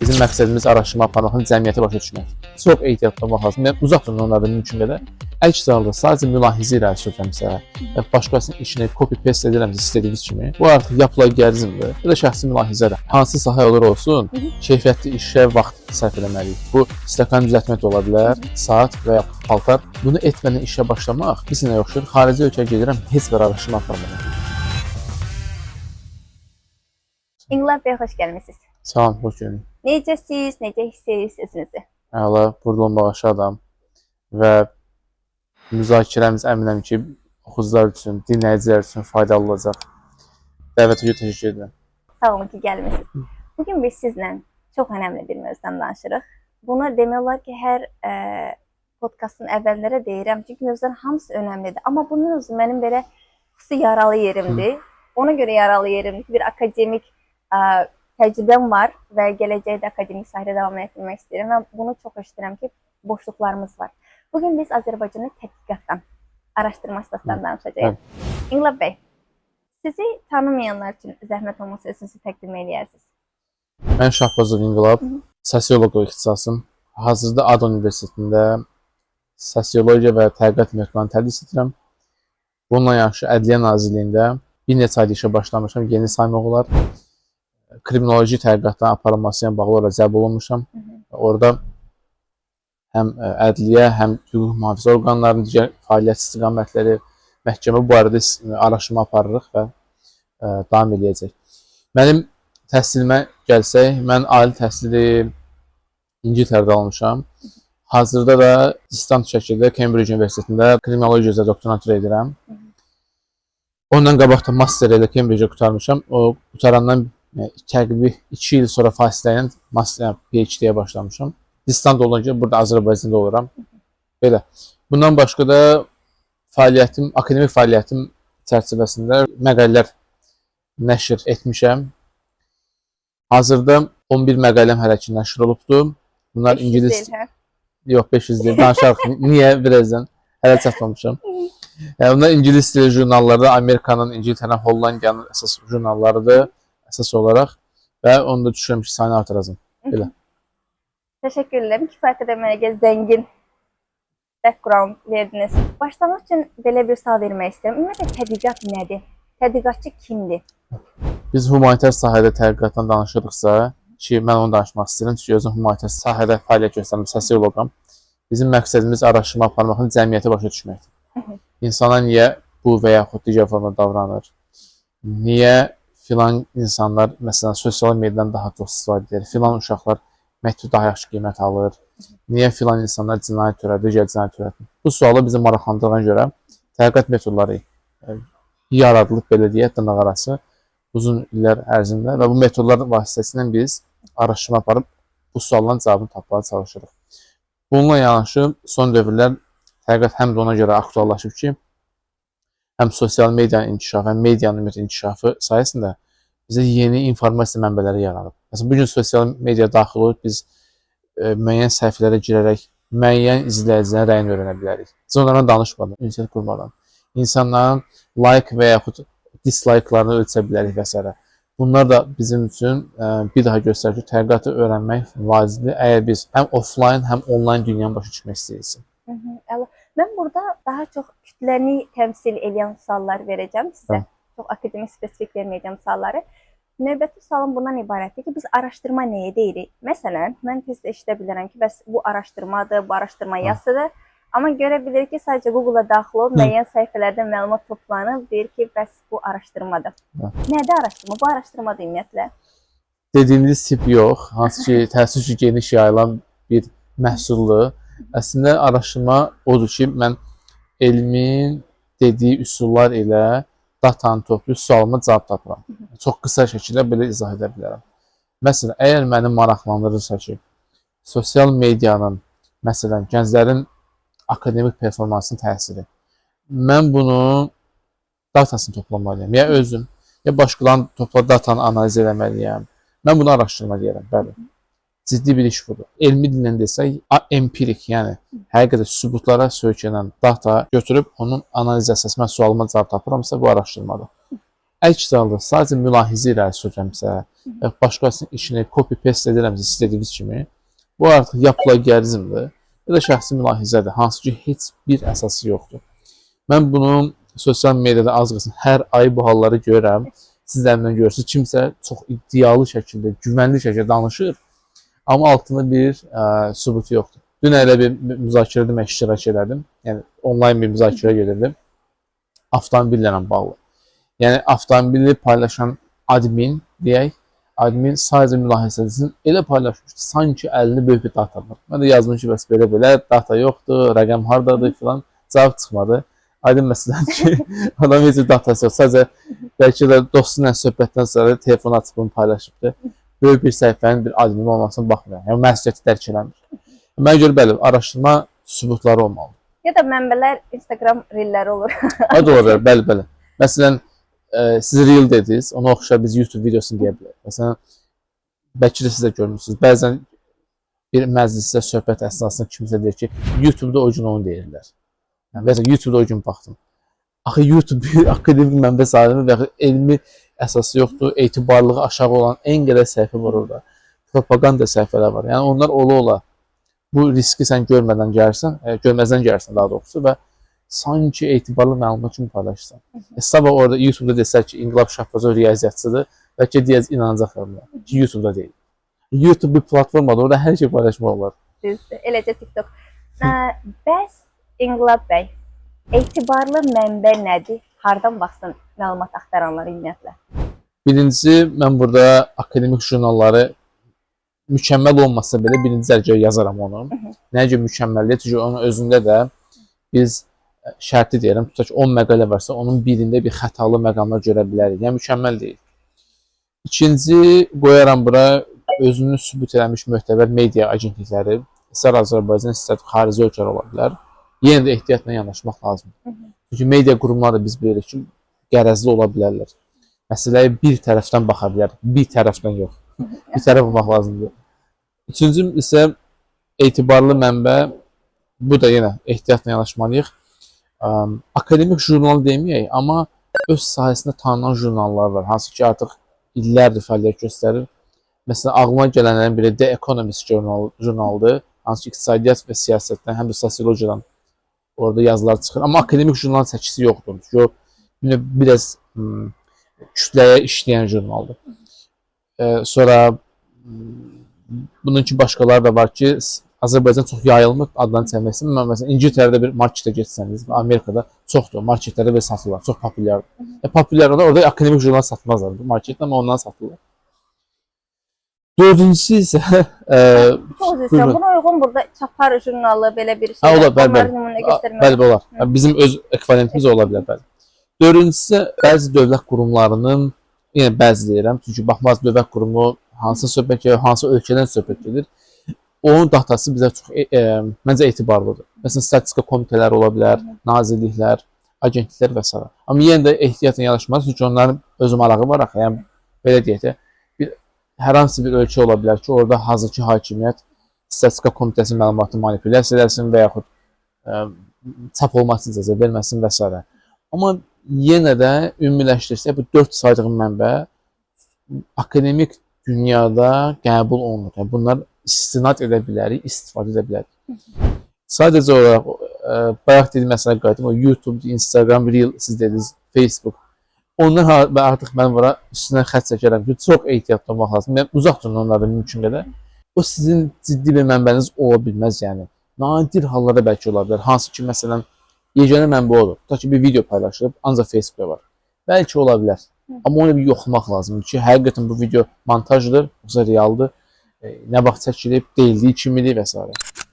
Bizim məqsədimiz araşdırma aparmaqın cəmiyyəti başa düşmək. Çox ehtiyatlı olmaq lazım. Mən uzaq durun onlardan mümkün qədər. Əks halda sadəcə mülahizə irəli sürəcəmsə və başqasının işini copy-paste edirəmsə istədiyiniz kimi, bu artıq yapılan gərizimdir. Bu da şəxsi mülahizədir. Hansı sahə olur olsun, keyfiyyətli işə vaxt sərf etməliyik. Bu stəkan düzəltmək də ola bilər, saat və ya paltar. Bunu etmədən işə başlamaq bizə nə yoxdur? Xarici ölkəyə gedirəm, heç bir araşdırma aparmadan. İnqilab bəy, xoş gəlmisiniz. Salam, xoş gördük. Necəsiz, necə hiss edirsiniz özünüzü? Əla, burada olmağa şadam və müzakirəmiz əminəm ki, oxucular üçün, dinləyicilər üçün faydalı olacaq. Dəvətə görə təşəkkür edirəm. Sağ olun ki, gəlmisiniz. Bugün biz sizlə çox önəmli bir mövzudan danışırıq. Bunu demək olar ki, hər podkastın əvvəllərə deyirəm, çünki mövzuların hamısı önəmlidir. Amma bunun özü mənim belə xüsusi yaralı yerimdir. Ona görə yaralı yerimdir ki, bir akademik təcrübəm var və gələcəkdə akademik sahədə davam etdirmək istəyirəm və bunu çox eşidirəm ki, boşluqlarımız var. Bugün biz Azərbaycanda tədqiqatdan, araşdırmacılıqdan danışacağıq. İnqilab bəy, sizi tanımayanlar üçün zəhmət olmasa özünüzü təqdim edərsiniz. Mən Şahbazov İnqilab, sosioloq ixtisasım. Hazırda ADA Universitetində sosiologiya və tədqiqat mövzularını tədris edirəm. Bununla yanaşı Ədliyyə Nazirliyində bir neçə ayda işə başlamışam, yeni saymaq olar. Kriminoloji tədqiqatdan aparılması ilə bağlı olaraq cəlb olunmuşam. Orada həm ədliyyə, həm hüquq mühafizə orqanlarının digər fəaliyyət istiqamətləri, məhkəmə bu barədə araşdırma aparırıq və davam edəcək. Mənim təhsilimə gəlsək, mən ali təhsili İngiltərədə almışam. Hazırda da distant şəkildə Cambridge Universitetində kriminologiya üzrə doktorantur edirəm. Ondan qabaq da master ilə Cambridge-i qurtarmışam. O qutarandan təqribi 2 il sonra fasilə ilə PhD-yə başlamışam. Distant olunca burada Azərbaycanda oluram. Belə. Bundan başqa da akademik fəaliyyətim çərçivəsində məqalələr nəşr etmişəm. Hazırda 11 məqaləm hələ ki nəşr olubdur. Bunlar ingilis deyil, hə? Yox, 500 deyil. Danışarıq. Niyə birazdan? Hələ çatmamışam. Bunlar ingilis dili jurnallarda Amerikanın, İngiltərənin, Hollandiyanın əsas jurnallarıdır. Əsas olaraq və onu da düşünürəm ki, sayını artıracam. Belə. Təşəkkür edirəm. Kifayət qədər mənə zəngin background verdiniz. Başlamaq üçün belə bir sual vermək istəyirəm. Ümumiyyətlə tədqiqat nədir? Tədqiqatçı kimdir? Biz humanitar sahədə tədqiqatdan danışırıqsa, ki, mən onu danışmaq istəyirəm, çünki özüm humanitar sahədə fəaliyyət göstərəm, sosioloqam. Bizim məqsədimiz araşdırma aparmaqın cəmiyyəti başa düşməkdir. İnsanlar niyə bu və yaxud digər formada davranır? Niyə filan insanlar, məsələn, sosial mediadan daha çox istifadə edir? Filan uşaqlar məktub daha yaxşı qiymət alır? Niyə filan insanlar cinayət törədir, digər cinayət törədir? Bu sualı bizi maraqlandırana görə tədqiqat metodları yaradılıb, belə deyək, dırnaq arası uzun illər ərzində və bu metodlar vasitəsilə biz araşdırma aparıb bu sualların cavabını tapmağa çalışırıq. Bununla yanaşı son dövrlər tədqiqat həm də ona görə aktuallaşıb ki, həm sosial medianın inkişafı, həm medianın inkişafı sayəsində bizə yeni informasiya mənbələri yaranıb. Məsələn, bugün sosial media daxil olub biz müəyyən səhifələrə girərək müəyyən izləyicilərin rəyini öyrənə bilərik. Biz onlardan danışmadan, ünsiyyət qurmadan, insanların like və yaxud dislike'larını ölçə bilərik və s. Bunlar da bizim üçün bir daha göstərir ki, tədqiqatı öyrənmək vacibdir, əgər biz həm offline, həm online dünyanı başa düşmək istəyirsin. Mən burada daha çox kütləni təmsil edən suallar verəcəm sizə. Çox akademik spesifik verməyəcəm sualları. Növbəti sualım bundan ibarətdir ki, biz araşdırma nəyə deyirik? Məsələn, mən tez eşidə bilərəm ki, bəs bu araşdırmadır, bu araşdırma yazıdır. Amma görə bilir ki, sadəcə Google-a daxil olub, müəyyən səhifələrdən məlumat toplanıb, deyir ki, bəs bu araşdırmadır. Nədir araşdırma? Bu araşdırmadır ümumiyyətlə. Dediyiniz tip yox, hansı ki, təəssüf ki, geniş yayılan bir məhsuldur. Əslində, araşdırma odur ki, mən elmin dediyi üsullar ilə datanı toplayıb sualıma cavab tapıram. Çox qısa şəkildə belə izah edə bilərəm. Məsələn, əgər məni maraqlandırırsa ki, sosial medianın, məsələn, gənclərin akademik performansının təsiri. Mən bunu datasını toplamalıyam. Ya özüm, ya başqalarının topla datanı analiz eləməliyəm. Mən bunu araşdırma deyərəm, bəli. Ciddi bir iş budur. Elmi dillə desək, empirik, yəni həqiqətən sübutlara söykənən data götürüb onun analiz əsasında sualıma cavab tapıramsa, bu araşdırmadır. Əks halda sadəcə mülahizə irəli sürürəmsə, başqasının işini copy-paste edirəmsə istədiyiniz kimi, bu artıq ya plagiarizmdir, ya da şəxsi mülahizədir, hansı ki, heç bir əsası yoxdur. Mən bunu sosial mediada az qalsın hər ay bu halları görürəm. Siz də əmdən görürsünüz, kimsə çox iddialı şəkildə, güvənli şəkildə danışır, amma altında bir sübutu yoxdur. Dün elə bir müzakirədə mən iştirak elədim, yəni onlayn bir müzakirə gedirdim, avtomobillə bağlı. Yəni avtomobili paylaşan admin, deyək, admin sadəcə mülahizəsini elə paylaşmışdı, sanki əlini böyük bir data var. Mən də yazdım ki, bəs belə-belə, data yoxdur, rəqəm hardadır filan, cavab çıxmadı. Aydın məsələdir ki, adam heç bir datası yox, sadəcə bəlkə də dostu ilə söhbətdən sonra telefon açıb bunu paylaşıbdır. Böyük bir səhifənin bir admin olmasına baxmıram. Yəni məsuliyyəti dərk eləmir. Mənə görə bəli, araşdırma sübutları olmalı. Ya da mənbələr Instagram reelləri olur. O da ola bilər, bəli. Məsələn, siz reel dediniz, ona oxşar biz YouTube videosunu deyə bilərik. Məsələn, bəlkə də siz də görmürsünüz. Bəzən bir məclisdə söhbət əsnasında kimsə deyir ki, YouTube-da o gün onu deyirlər. Yəni, məsələn, YouTube-da o gün baxdım. Axı YouTube bir akademik mənbə sahibi və elmi əsası yoxdur, etibarlığı aşağı olan ən qədər səhifə var orada. Propaganda səhifələr var. Yəni onlar ola-ola bu riski sən görmədən gəlirsən, görməzdən gəlirsən daha doğrusu və sanki etibarlı məlumat kimi paylaşırsan. Sabah orada YouTube-da desək ki, İnqilab Şahbazov riyaziyyatçıdır, bəlkə deyəcək inanacaqlar ki, YouTube-da deyil. YouTube bir platformadır, orada hər şey paylaşmaq olar. Düzdür, eləcə TikTok. Bəs İnqilab bəy, etibarlı mənbə nədir? Hardan baxsın məlumat axtaranlar ümumiyyətlə? Birincisi, mən burada akademik jurnalları mükəmməl olmasa belə birinci dərəcəyə yazaram onu. Nəyə görə mükəmməldir? Çünki onun özündə də biz şərti deyirəm, tutaq ki, 10 məqalə varsa, onun birində bir xətalı məqamlar görə bilərik. Yəni mükəmməl deyil. İkinci, qoyaram bura özünü sübut edilmiş möhtəbər media agentlikləri, istər Azərbaycan, istər xarici ölkələr ola bilər. Yenə də ehtiyatla yanaşmaq lazımdır. Çünki media qurumları da biz bilirik ki, qərəzli ola bilərlər. Məsələyə bir tərəfdən baxa bilər, bir tərəfdən yox. Bir tərəf olmaq lazımdır. Üçüncü isə etibarlı mənbə, bu da yenə ehtiyatla yanaşmalıyıq. Akademik jurnal deməyək, amma öz sahəsində tanınan jurnallar var, hansı ki artıq illərdir fəaliyyət göstərir. Məsələn, ağlıma gələnlərin biri The Economist jurnalıdır, hansı ki iqtisadiyyat və siyasətdən, həm də sosiologiyadan orada yazılar çıxır. Amma akademik jurnal çəkisi yoxdur. Çünki o biraz kütləyə işləyən jurnaldır. Sonra bunun ki başqaları da var ki, Azərbaycan çox yayılmır, adlarını çəkmək istəyirəm. Məsələn, İngiltərədə bir marketə getsəniz, Amerikada çoxdur, marketlərdə belə satılır, çox populyardır. Populyar orada akademik jurnal satmazlar bu marketdə, amma ondan satılır. Dördüncüsü isə buna uyğun burada Çapar jurnalı belə bir şey. Olar, bəli, olar. Bizim öz ekvivalentimiz ola bilər, bəli. Dördüncüsü isə bəzi dövlət qurumlarının, yenə bəzi deyirəm, çünki baxmaz dövlət qurumu hansı söhbət gedir, hansı ölkədən söhbət gedir, onun datası bizə çox, məncə etibarlıdır. Məsələn, statistika komitələri ola bilər, nazirliklər, agentliklər və s. Amma yenə də ehtiyatla yanaşmalıyıq, çünki onların öz marağı var axı, yəni belə deyək də, hər hansı bir ölkə ola bilər ki, orada hazırki hakimiyyət statistika komitəsinin məlumatını manipulyasiya edəsin və yaxud çap olmasını icazə verməsin və s. Amma yenə də ümumiləşdirsək, bu 4 saydığım mənbə akademik dünyada qəbul olunur. Yəni, bunlar istinad edə bilərik, istifadə edə bilərik. Sadəcə olaraq, bayaq dediyim məsələ qayıtım, o YouTube, Instagram, Reel, siz dediniz, Facebook. Onlar artıq mən bura üstündən xətt çəkərəm ki, çox ehtiyatlı olmaq lazım. Mən uzaq durun onlardan mümkün qədər. O sizin ciddi bir mənbəniz ola bilməz, yəni. Nadir hallarda bəlkə ola bilər. Hansı ki, məsələn, yeganə mənbə olur. Tutaq ki, bir video paylaşılıb, ancaq Facebookda var. Bəlkə ola bilər. Amma onu bir yoxlamaq lazımdır ki, həqiqətən bu video montajdır, yoxsa realdır, nə vaxt çəkilib, deyildiyi kimidir və s.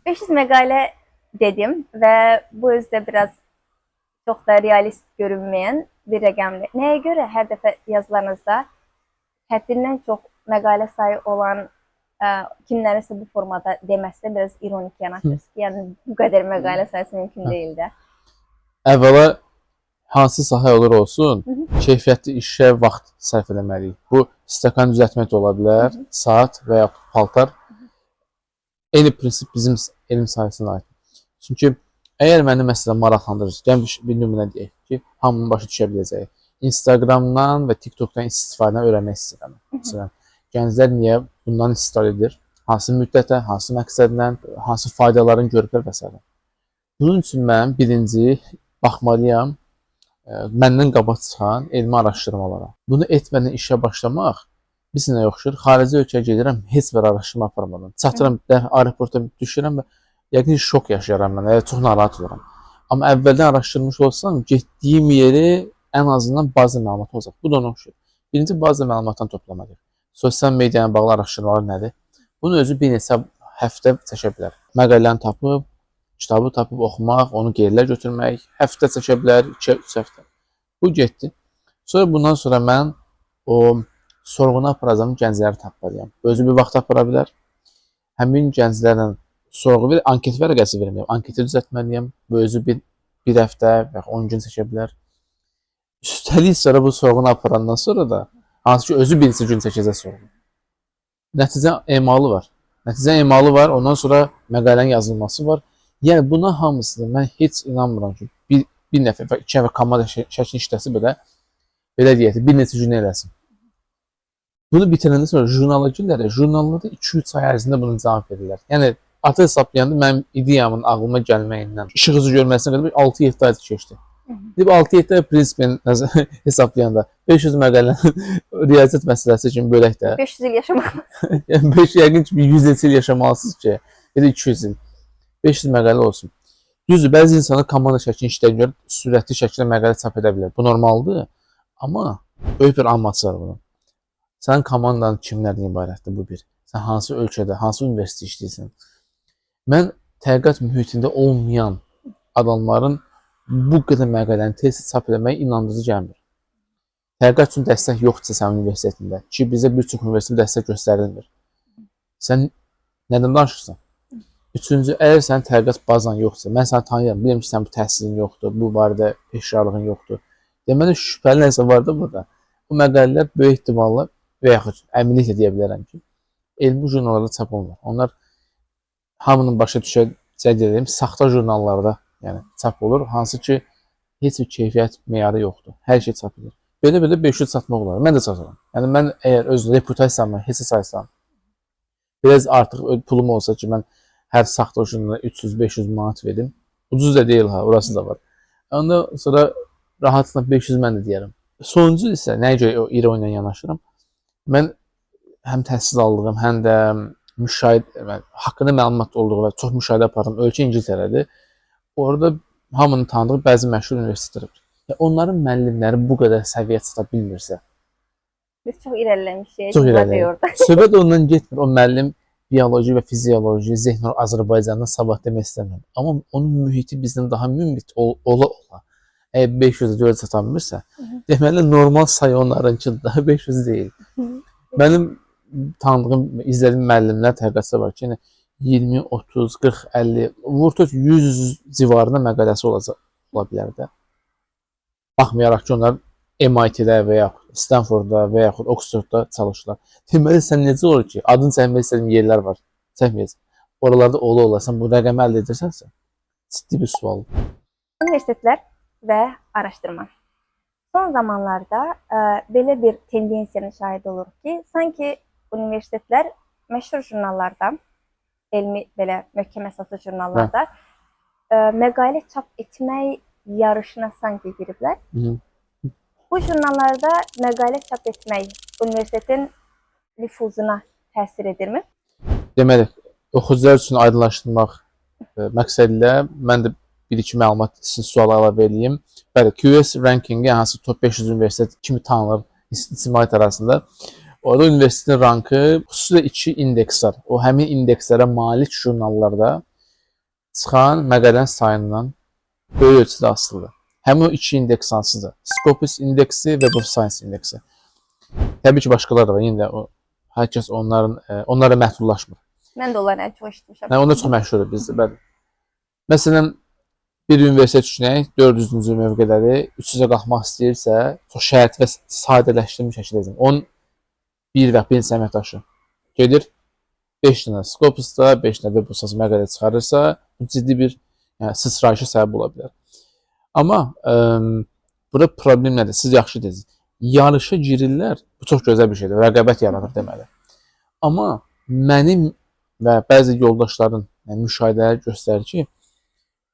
500 məqalə dedim və bu özdə biraz çox da realist görünməyən bir rəqəmdir. Nəyə görə hər dəfə yazılarınızda həddindən çox məqalə sayı olan kimlərinsə bu formada deməsi də biraz ironik yanaşır. Yəni bu qədər məqalə sayısı mümkün deyil də. Əvvəla hansı sahə olur olsun, keyfiyyətli işə vaxt sərf eləməliyik. Bu stəkan düzəltmək də ola bilər, saat və ya paltar. Eyni prinsip bizim elm sahəsinə aid. Çünki əgər məni məsələn maraqlandırır, gəlin bir nümunə deyək ki, hamının başı düşə biləcək. Instagramdan və TikTokdan istifadəni öyrənmək istəyirəm. Məsələn, gənclər niyə bundan istifadə edir? Hansı müddətə, hansı məqsədlə, hansı faydalarını görüblər və s. Bunun üçün mən birinci baxmalıyam məndən qabaq çıxan elmi araşdırmalara. Bunu etmədən işə başlamaq bizə yoxşur. Xarici ölkəyə gedirəm, heç bir araşdırma aparmadan. Çatıram, aeroporta düşürəm və yəqin şok yaşayaram mən, çox narahat oluram. Amma əvvəldən araşdırmış olsam, getdiyim yeri ən azından bazı məlumat olacaq. Bu da ona oxşur. Birinci bazı məlumatdan toplamalıyıq. Sosial mediaya bağlı araşdırmalar nədir? Bunu özü bir neçə həftə çəkə bilər. Məqaləni tapıb, kitabı tapıb oxumaq, onu gerilə götürmək, həftə çəkə bilər, 2-3 həftə. Bu getdi. Sonra bundan sonra mən o sorğunu aparacağım gəncləri tapmalıyam. Özü bir vaxt apara bilər. Həmin gənclərlə sorğu verir, anket vərəqəsi verməyəm. Anketi düzəltməliyəm. Bu özü bir həftə və 10 gün çəkə bilər. Üstəlik sonra bu sorğunu aparandan sonra da hansı ki özü birinci gün çəkəcək sorğu. Nəticə emalı var. Nəticə emalı var, ondan sonra məqalənin yazılması var. Yəni buna hamısını mən heç inanmıram ki, bir nəfər və 2 nəfər komanda şəkil işləsi belə deyək, bir neçə gün eləsin. Bunu bitirəndən sonra jurnala girərlər, jurnallarda 2-3 ay ərzində bunu cavab verirlər. Yəni atı hesablayanda mənim ideyamın ağlıma gəlməyindən, işıq üzü görməsinə qədər 6-7 ay keçdi. Deyib 6-7 ay prinsipin hesablayanda 500 məqalənin riyaziyyat məsələsi kimi bölək də. 500 il yaşamaq. Yəni 5 yəqin ki 100 il yaşamalısınız ki, ya da 200 il. 500 məqalə olsun. Düzdür, bəzi insanlar komanda şəklini işləyən görə sürətli şəkildə məqalə çap edə bilər. Bu normaldır. Amma böyük bir amması var bunun. Sənin komandanın kimlərdən ibarətdir bu bir? Sən hansı ölkədə, hansı universitetdə işləyirsən? Mən tədqiqat mühitində olmayan adamların bu qədər məqaləni tez çap etməyə inandırıcı gəlmir. Tədqiqat üçün dəstək yoxdursa sənin universitetində ki, bizə bir çox universitet dəstək göstərilmir. Sən nədən danışırsan? Üçüncü, əgər sənin tədqiqat bazan yoxdursa, mən səni tanıyıram, bilirəm ki, sən bu təhsilin yoxdur, bu barədə peşkarlığın yoxdur. Deməli, şübhəli nəsə var da burada. Bu məqalələr böyük ehtimalla və yaxud əminliklə deyə bilərəm ki, elmi jurnallarda çap olunur. Onlar hamının başa düşəcək saxta jurnallarda çap olur, hansı ki, heç bir keyfiyyət meyarı yoxdur. Hər şey çap edir. Belə 500 satmaq olar. Mən də satıram. Yəni, mən əgər öz reputasiyamı heçə saysam, biraz artıq pulum olsa ki, mən hər saxta jurnala 300-500 manat verim. Ucuz da deyil ha, orası da var. Ondan sonra rahatlıqla 500 mən də deyərəm. Sonuncu isə nəyə görə o ironiya yanaşıram? Mən həm təhsil aldığım, həm də haqqında məlumat olduğu və çox müşahidə apardım. Ölkə İngiltərədir. Orada hamının tanıdığı bəzi məşhur universitetlər. Onların müəllimləri bu qədər səviyyə çata bilmirsə. Biz çox irəliləmişik. Çox irəliləmişik. Söhbət ondan getmir. O müəllim bioloji və fizioloji, zehn Azərbaycandan sabah demək istəmirəm. Amma onun mühiti bizdən daha mümbit ola. Əgər 500-ə görə çata bilmirsə, deməli normal sayı onlarınki daha 500 deyil. Mənim tanıdığım, izlədiyim müəllimlər tədqiqatçılar var ki, 20, 30, 40, 50, vurtut 100 civarında məqaləsi ola bilər də. Baxmayaraq ki, onlar MIT-də və yaxud Stanfordda və yaxud Oxfordda çalışırlar. Deməli, sən necə olur ki, adını çəkmək istədiyim yerlər var, çəkməyəcək. Oralarda ola sən bu rəqəmi əldə edirsənsə, ciddi bir sual. Universitetlər və araşdırma. Son zamanlarda belə bir tendensiyanın şahidi oluruq ki, sanki universitetlər məşhur jurnallarda, elmi belə möhkəm əsaslı jurnallarda məqalə çap etmək yarışına sanki giriblər. Bu jurnallarda məqalə çap etmək universitetin nüfuzuna təsir edirmi? Deməli, oxucular üçün aydınlaşdırmaq məqsədilə mən də bir-iki məlumat sizin suala əlavə edeyim. Bəli, QS rankingi hansı top 500 universitet kimi tanınır ictimaiyyət arasında. Orada universitetin rankı xüsusilə 2 indeks var. O həmin indekslərə malik jurnallarda çıxan məqalənin sayından böyük ölçüdə asılıdır. Həmin o 2 indeks hansıdır? Scopus indeksi və Web of Science indeksi. Təbii ki, başqaları da var. Yenə də hər kəs onlara məhdudlaşmır. Mən də onları çox eşitmişəm. Onlar çox məşhurdur bizdə, bəli. Məsələn, bir universitet düşünək, 400-cü mövqeləri 300-ə qalxmaq istəyirsə, çox şərait və sadələşdirilmiş şəkildə edin. 11 və 1 əməkdaşı gedir, 5 dənə Scopusda, 5 dənə Web of Science məqalə çıxarırsa, bu ciddi bir sıçrayışa səbəb ola bilər. Amma Burada problem nədir? Siz yaxşı dediniz. Yarışa girirlər. Bu çox gözəl bir şeydir. Rəqabət yaradır deməli. Amma mənim və bəzi yoldaşların müşahidələri göstərir ki,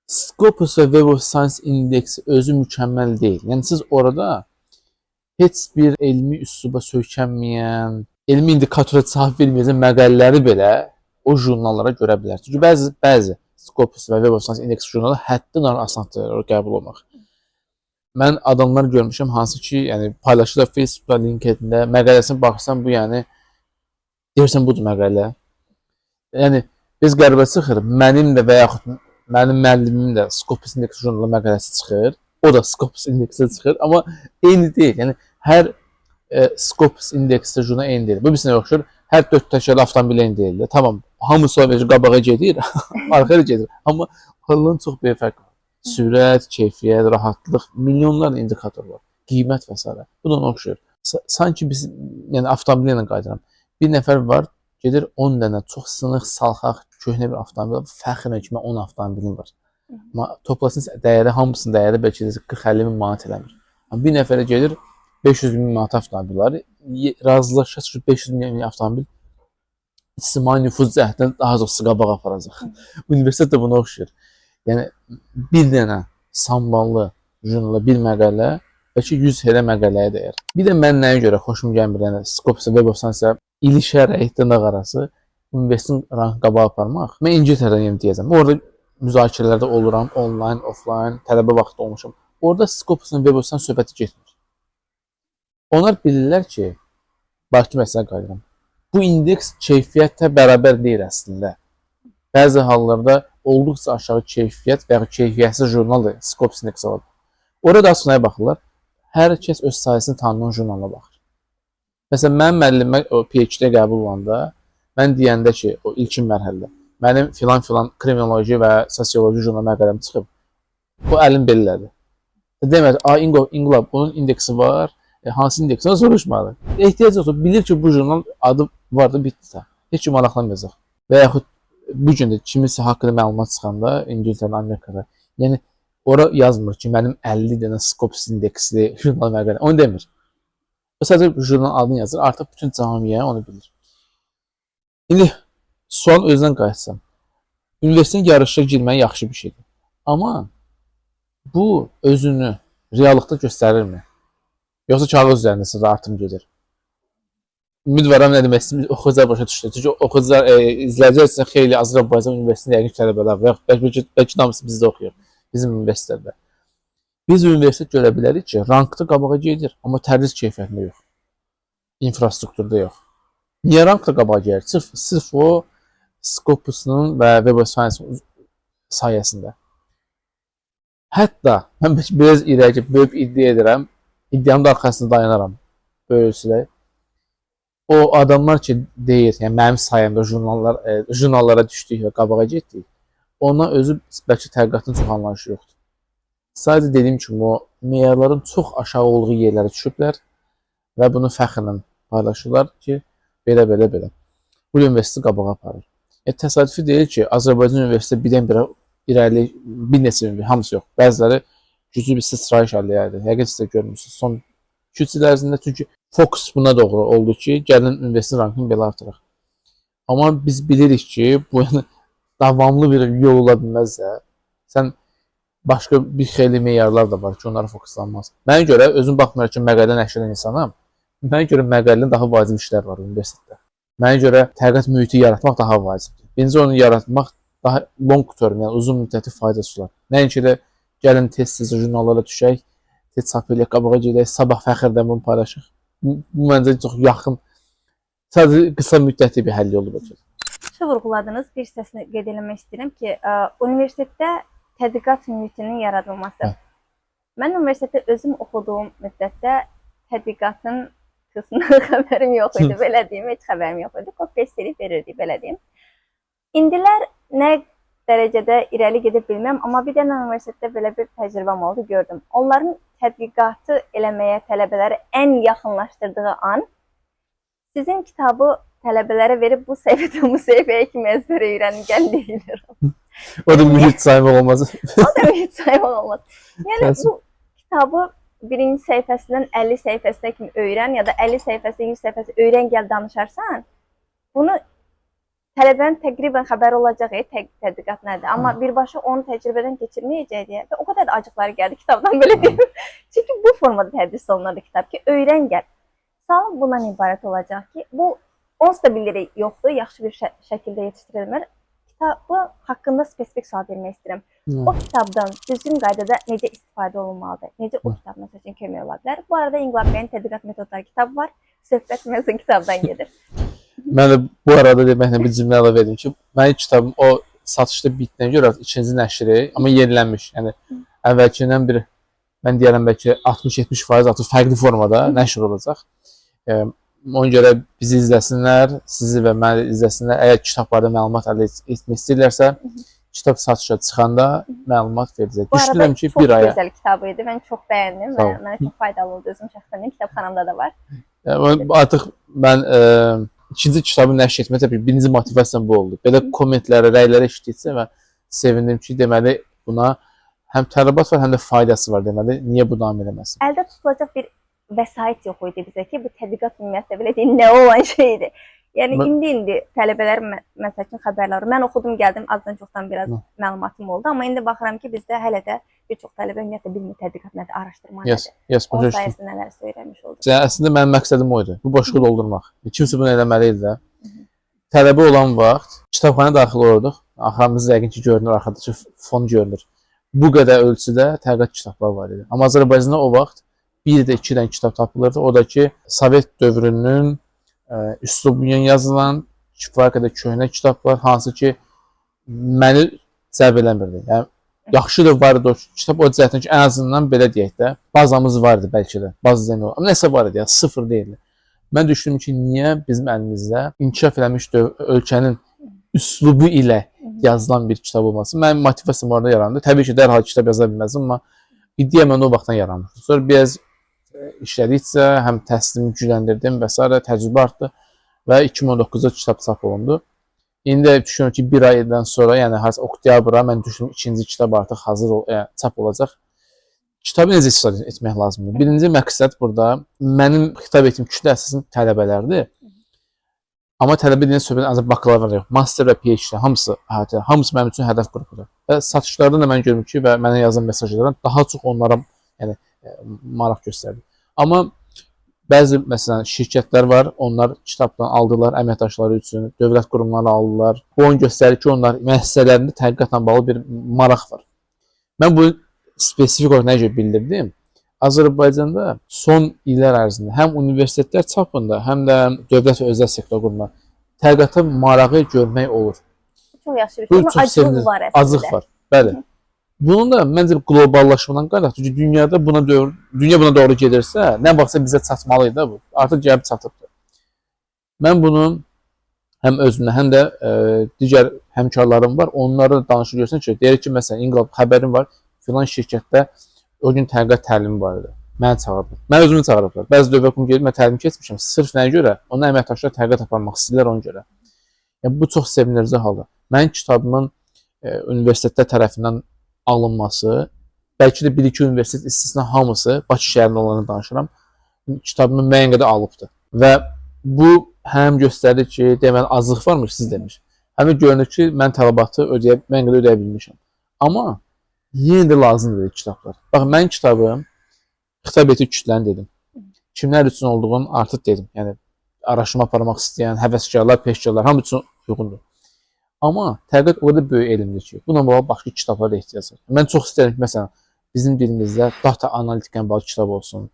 Scopus və Web of Science indeksi özü mükəmməl deyil. Yəni siz orada heç bir elmi üsluba söykənməyən, elmi indikatora cavab verməyəcək məqalələri belə o jurnallara görə bilərsiniz. Çünki bəzi Scopus və Web of Science indeksi jurnalı həddindən asandır qəbul olmaq. Mən adamlar görmüşəm hansı ki, yəni paylaşırlar Facebookda, LinkedIn-də, məqaləsini baxsan bu yəni deyirsən budur məqalə. Yəni biz qəribə çıxır. Mənim də və yaxud mənim müəllimin də Scopus indeksi jurnalı məqaləsi çıxır. O da Scopus indeksi çıxır, amma eyni deyil. Yəni hər Scopus indeksi jurnalı eyni deyil. Bu birisine oxşur. Hər 4 təkərli avtomobil eyni deyil. Tamam, hamısı qabağa gedir, arxaya gedir. Amma onların çox böyük fərqi var. Sürət, keyfiyyət, rahatlıq, milyonlarla indikator var. Qiymət və s. Bu da ona oxşuyur. Sanki biz, yəni avtomobillə qayıdıram. Bir nəfər var, gedir 10 dənə çox sınıq, salxaq, köhnə bir avtomobil, fəxrlə ki, 10 avtomobilim var. Amma toplasın dəyəri, hamısının dəyəri bəlkə 40-50 min manat eləmir. Amma bir nəfərə gedir 500 min manat avtomobil var. Razılaşacaq ki, 500 min avtomobil ictimai nüfuz cəhətdən daha çox qabağa aparacaq. Universitet də buna oxşuyur. Yəni bir dənə samballı jurnala bir məqalə bəlkə 100 elə məqaləyə dəyər. Bir də mən nəyə görə xoşum gəlmir, yəni Scopus və Web of Science ilişərək dırnaq arası universitetin rankı qabağa aparmaq. Mən İngiltərədən yeni deyəcəm. Orada müzakirələrdə oluram, onlayn, offlayn, tələbə vaxtı olmuşam. Orada Scopus'un Web of Science söhbəti getmir. Onlar bilirlər ki, başqa məsələ qayıdıram. Bu indeks keyfiyyətlə bərabər deyil əslində. Bəzi hallarda olduqca aşağı keyfiyyət və ya keyfiyyətsiz jurnaldır, Scopus indeksi var. Orada aslında baxırlar, hər kəs öz sayəsini tanınan jurnala baxır. Məsələn, mənim müəllimə PhD qəbul olanda, mən deyəndə ki, o ilkin mərhələdə, mənim filan kriminoloji və sosioloji jurnal məqaləm çıxıb, o əlim belədir. Demədi, İnqilab, onun indeksi var, hansı indeksindən soruşmadı. Ehtiyac yoxdur, bilir ki, bu jurnal adı vardı, bitdi. Heç kim maraqlanmayacaq. Və yaxud bu gün də kimisə haqqında məlumat çıxanda İngiltərədə, Amerikada, yəni ora yazmır ki, mənim 50 dənə Scopus indeksli jurnal məqalə. Onu demir. O sadəcə jurnal adını yazır. Artıq bütün cəmiyyət onu bilir. İndi sual özündən qayıtsam. Universitetin yarışa girməyi yaxşı bir şeydir. Amma bu özünü reallıqda göstərirmi? Yoxsa kağız üzərində sizə artım gedir? Ümidvaram nə demək istəyirəm, oxucular başa düşdü. Çünki oxucular, izləyicilər üçün xeyli Azərbaycan Universitetində yəqin tələbələr var. Bəlkə hamısı bizdə oxuyur, bizim universitetdə. Biz universitet görə bilərik ki, rankda qabağa gedir, amma tədris keyfiyyətində yox. İnfrastrukturda yox. Niyə rankda qabağa gedir? Sırf o Scopus'un və Web of Science sayəsində. Hətta mən biraz irəli böyük iddia edirəm, iddiamın da arxasında dayanaram böyüsülə. O adamlar ki deyir, yəni mənim sayəmdə jurnallara düşdük və qabağa getdik, ona özü bəlkə tədqiqatın çox anlayışı yoxdur. Sadəcə dediyim kimi, o meyarların çox aşağı olduğu yerlərə düşüblər və bunu fəxrlə paylaşırlar ki, belə. Bu universiteti qabağa aparır. Təsadüfi deyil ki, Azərbaycan Universiteti birdən-birə irəli, bir neçə universitet, hamısı yox, bəziləri güclü bir sıçrayış əldə edir. Həqiqət sizə görmürsünüz. Son 2-3 il ərzində, çünki fokus buna doğru oldu ki, gəlin universitet rankını belə artıraq. Amma biz bilirik ki, bu davamlı bir yol ola bilməz də. Sən başqa bir xeyli meyarlar da var ki, onlara fokuslanmaz. Mənə görə, özüm baxmayaraq ki, məqalə nəşr edən insanam, mənə görə məqalədən daha vacib işlər var universitetdə. Mənə görə tədqiqat mühiti yaratmaq daha vacibdir. Birinci onu yaratmaq daha long term, yəni uzun müddətli faydası var. Nəinki də gəlin tez-tez jurnallara düşək, tez çap eləyək, qabağa gedək, sabah fəxrdən bunu paylaşıq. Bu məncə çox yaxın, sadəcə qısa müddətli bir həll yolu olacaq. Şu vurğuladınız, bir hissəsini qeyd eləmək istəyirəm ki, universitetdə tədqiqat mühitinin yaradılması. Mən universitetdə özüm oxuduğum müddətdə tədqiqatın qısmına xəbərim yox idi, belə deyim, heç xəbərim yox idi. Kopya-paste verirdik, belə deyim. İndilər nə dərəcədə irəli gedib bilməm, amma bir dənə universitetdə belə bir təcrübəm oldu, gördüm. Onların tədqiqatı eləməyə tələbələri ən yaxınlaşdırdığı an sizin kitabı tələbələrə verib bu səhifədən bu səhifəyə kimi əzbərə öyrənin, gəl deyilir. O da mühit saymaq olmaz. O da mühit saymaq olmaz. Yəni bu kitabı birinci səhifəsindən 50 səhifəsinə kimi öyrən ya da 50 səhifəsi, 100 səhifəsi öyrən gəl danışarsan, bunu tələbənin təqribən xəbəri olacaq tədqiqat nədir. Amma birbaşa onu təcrübədən keçirməyəcək deyə və o qədər də acıqları gəldi kitabdan belə deyim. Çünki bu formada tədris olunurdu kitab ki, öyrən gəl. Sualım bundan ibarət olacaq ki, bu onsuz da bilirik yoxdur, yaxşı bir şəkildə yetişdirilmir. Kitabı haqqında spesifik sual vermək istəyirəm. O kitabdan düzgün qaydada necə istifadə olunmalıdır? Necə o kitab məsəl üçün kömək ola bilər? Bu arada İnqilab bəyin tədqiqat metodları kitabı var. Söhbət məhz kitabdan gedir. Mən də bu arada deməklə bir cümlə əlavə edim ki, mənim kitabım o satışda bitdiyinə görə ikinci nəşri, amma yenilənmiş. Yəni əvvəlkindən bir mən deyərəm bəlkə 60-70% artıq fərqli formada nəşr olacaq. Ona görə bizi izləsinlər, sizi və məni izləsinlər. Əgər kitablarda məlumat əldə etmək istəyirlərsə, kitab satışa çıxanda məlumat verəcək. Düşünürəm ki, bir aya. Bu arada çox gözəl kitabı idi. Mən çox bəyəndim və mənə çox faydalı oldu. Özüm şəxsən kitabxanamda da var. Artıq mən ikinci kitabı nəşr etmək təbii birinci motivasiyam bu oldu. Belə kommentlərə, rəylərə eşitdikcə və sevindim ki, deməli buna həm tələbat var, həm də faydası var deməli. Niyə bu davam eləməsin? Əldə tutulacaq bir vəsait yox idi bizə ki, bu tədqiqat ümumiyyətlə belə deyim, nə olan şeydir. Yəni indi tələbələr məsəl üçün xəbərləri mən oxudum, gəldim, azdan çoxdan biraz məlumatım oldu, amma indi baxıram ki, bizdə hələ də bir çox tələbə ümumiyyətlə bilmir tədqiqat nədir, araşdırma nədir. Onun sayəsində nələrsə öyrənmiş olduq. Əslində mənim məqsədim o idi. Bu boşluğu doldurmaq. Kimsə bunu eləməli idi də. Tələbə olan vaxt kitabxanaya daxil olurduq. Arxamızda yəqin ki, görünür, arxadakı fon görünür. Bu qədər ölçüdə tədqiqat kitablar var idi. Amma Azərbaycanda o vaxt bir də 2 dənə kitab tapılırdı. O da ki, Sovet dövrünün üslubu ilə yazılan kifayət qədər köhnə kitablar, hansı ki, məni cəlb eləmirdi. Yəni, yaxşıdır var idi o kitab, o cəhətdən ki, ən azından belə deyək də, bazamız var idi bəlkə də, bazı demək olar. Amma nəsə var idi, yəni, sıfır deyildi. Mən düşündüm ki, niyə bizim əlimizdə inkişaf eləmiş ölkənin üslubu ilə yazılan bir kitab olmasın? Mənim motivasiyam orada yarandı. Təbii ki, dərhal kitab yaza bilməzdim, amma ideya mən o vaxtdan yaranmışdı. Sonra biraz işlədikcə həm təhsilimi gücləndirdim və s. təcrübə artdı və 2019-da kitab çap olundu. İndi də düşünürəm ki, bir aydan sonra, yəni oktyabra mən düşünürəm ikinci kitab artıq hazır çap olacaq. Kitabı necə istifadə etmək lazımdır? Birinci məqsəd burada mənim xitab etdiyim kütlə əsasında tələbələrdir. Amma tələbə deyilən söhbət ancaq bakalavr yox, master və PhD hamısı hamısı mənim üçün hədəf qrupudur. Və satışlardan da mən görürüm ki, və mənə yazan mesajlardan daha çox onlara yəni maraq göstərdi. Amma bəzi məsələn şirkətlər var, onlar kitabdan aldılar əməkdaşları üçün, dövlət qurumları aldılar. Bu onu göstərir ki, onlar müəssisələrində tədqiqatla bağlı bir maraq var. Mən bunu spesifik olaraq necə bildirdim? Azərbaycanda son illər ərzində həm universitetlər çapında, həm də dövlət və özəl sektor qurumları tədqiqata marağı görmək olur. Çox yaxşı bir şey. Amma acılıq var əslində. Acılıq var, bəli. Bunun da məncə qloballaşmadan qaynaqlı. Çünki dünyada dünya buna doğru gedirsə, nə baxsa bizə çatmalı idi bu. Artıq gəlib çatıbdır. Mən bunu həm özümlə, həm də digər həmkarlarım var. Onlara da danışır görsən ki, deyir ki, məsələn, İnqilab xəbərim var, filan şirkətdə o gün tədqiqat təlimi var idi. Məni çağırdılar. Mən özümü çağırıblar. Bəzi dövlət qurumu gedib, mən təlim keçmişəm. Sırf nəyə görə? Onun əməkdaşları tədqiqat aparmaq istəyirlər ona görə. Yəni, bu çox sevindirici haldır. Mənim kitabımın universitetlər tərəfindən alınması, bəlkə də 1-2 universitet istisna hamısı, Bakı şəhərində olanı danışıram, kitabımı müəyyən qədər alıbdır. Və bu həm göstərir ki, deməli, azlıq varmış, siz demiş. Həm də görünür ki, mən tələbatı müəyyən qədər ödəyə bilmişəm. Amma yenə də lazımdır kitablar. Bax, mənim kitabım xitab etdiyi kütləni dedim. Kimlər üçün olduğunu artıq dedim. Yəni, araşdırma aparmaq istəyən, həvəskarlar, peşkarlar, hamı üçün uyğundur. Amma tədqiqat o qədər böyük elmdir ki, buna bağlı başqa kitablara ehtiyac var. Mən çox istəyirəm ki, məsələn, bizim dilimizdə data analitikən bağlı kitab olsun.